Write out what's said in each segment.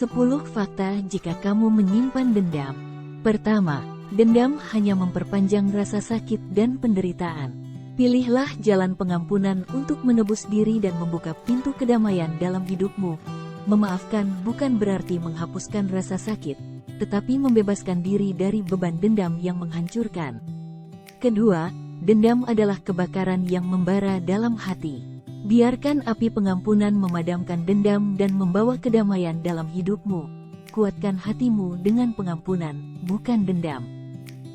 10 fakta jika kamu menyimpan dendam. Pertama, dendam hanya memperpanjang rasa sakit dan penderitaan. Pilihlah jalan pengampunan untuk menebus diri dan membuka pintu kedamaian dalam hidupmu. Memaafkan bukan berarti menghapuskan rasa sakit, tetapi membebaskan diri dari beban dendam yang menghancurkan. Kedua, dendam adalah kebakaran yang membara dalam hati. Biarkan api pengampunan memadamkan dendam dan membawa kedamaian dalam hidupmu. Kuatkan hatimu dengan pengampunan, bukan dendam.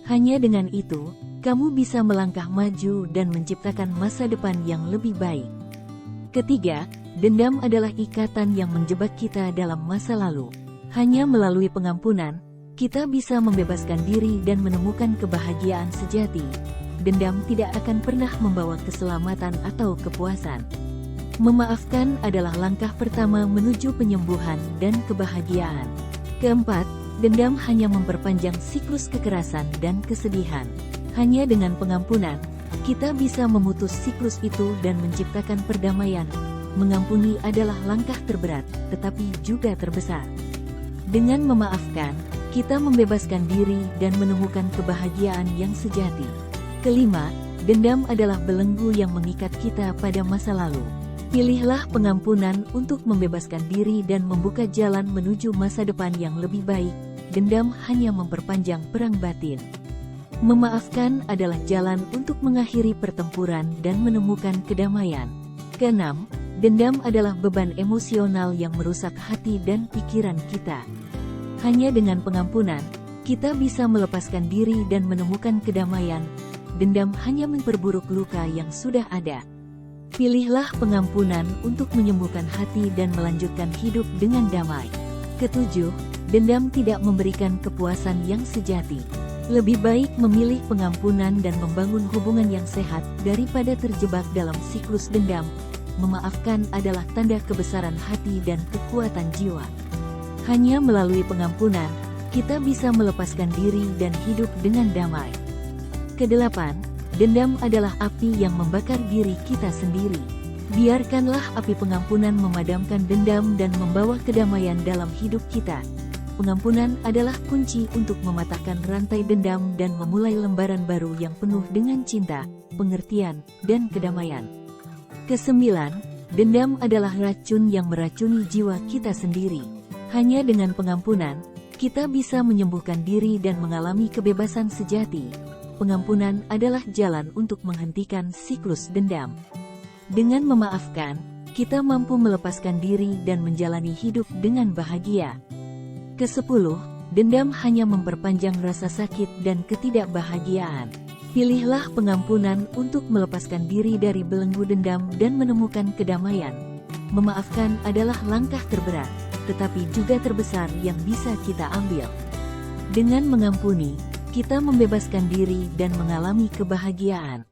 Hanya dengan itu, kamu bisa melangkah maju dan menciptakan masa depan yang lebih baik. Ketiga, dendam adalah ikatan yang menjebak kita dalam masa lalu. Hanya melalui pengampunan, kita bisa membebaskan diri dan menemukan kebahagiaan sejati. Dendam tidak akan pernah membawa keselamatan atau kepuasan. Memaafkan adalah langkah pertama menuju penyembuhan dan kebahagiaan. Keempat, dendam hanya memperpanjang siklus kekerasan dan kesedihan. Hanya dengan pengampunan, kita bisa memutus siklus itu dan menciptakan perdamaian. Mengampuni adalah langkah terberat, tetapi juga terbesar. Dengan memaafkan, kita membebaskan diri dan menemukan kebahagiaan yang sejati. Kelima, dendam adalah belenggu yang mengikat kita pada masa lalu. Pilihlah pengampunan untuk membebaskan diri dan membuka jalan menuju masa depan yang lebih baik. Dendam hanya memperpanjang perang batin. Memaafkan adalah jalan untuk mengakhiri pertempuran dan menemukan kedamaian. Keenam, dendam adalah beban emosional yang merusak hati dan pikiran kita. Hanya dengan pengampunan, kita bisa melepaskan diri dan menemukan kedamaian. Dendam hanya memperburuk luka yang sudah ada. Pilihlah pengampunan untuk menyembuhkan hati dan melanjutkan hidup dengan damai. Ketujuh, dendam tidak memberikan kepuasan yang sejati. Lebih baik memilih pengampunan dan membangun hubungan yang sehat daripada terjebak dalam siklus dendam. Memaafkan adalah tanda kebesaran hati dan kekuatan jiwa. Hanya melalui pengampunan, kita bisa melepaskan diri dan hidup dengan damai. Kedelapan, dendam adalah api yang membakar diri kita sendiri. Biarkanlah api pengampunan memadamkan dendam dan membawa kedamaian dalam hidup kita. Pengampunan adalah kunci untuk mematahkan rantai dendam dan memulai lembaran baru yang penuh dengan cinta, pengertian, dan kedamaian. Kesembilan, dendam adalah racun yang meracuni jiwa kita sendiri. Hanya dengan pengampunan, kita bisa menyembuhkan diri dan mengalami kebebasan sejati. Pengampunan adalah jalan untuk menghentikan siklus dendam. Dengan memaafkan, kita mampu melepaskan diri dan menjalani hidup dengan bahagia. Kesepuluh, dendam hanya memperpanjang rasa sakit dan ketidakbahagiaan. Pilihlah pengampunan untuk melepaskan diri dari belenggu dendam dan menemukan kedamaian. Memaafkan adalah langkah terberat, tetapi juga terbesar yang bisa kita ambil. Dengan mengampuni, kita membebaskan diri dan mengalami kebahagiaan.